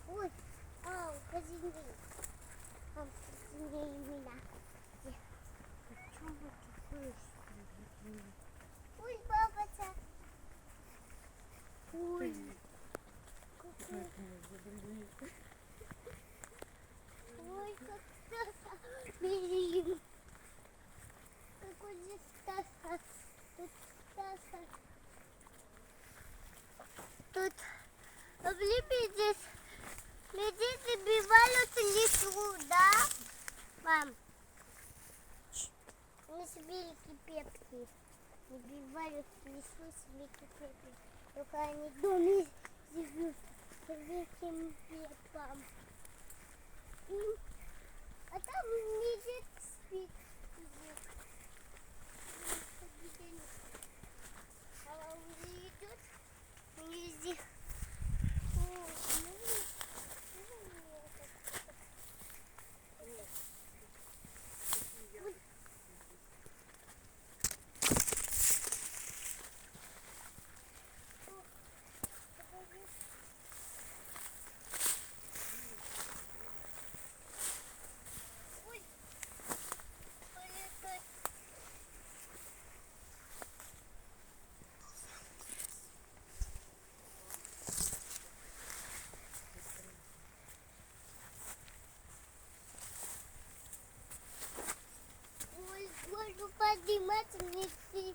Ой, позири. Позири меня. Чому ти пишеш? Ой, бабочка. Ой. Ой, как Стаса. Блин. Какой же Стаса. Тут Стаса. Тут облепитесь. Люди забиваются лесу, да? Мам. Мы сбили кипетки. Набиваются лесу, сбили кипетки. Только они в доме живут с великим пепом. А там медведь спит. А он уже идет. Везде. Ой, можно подниматься вместе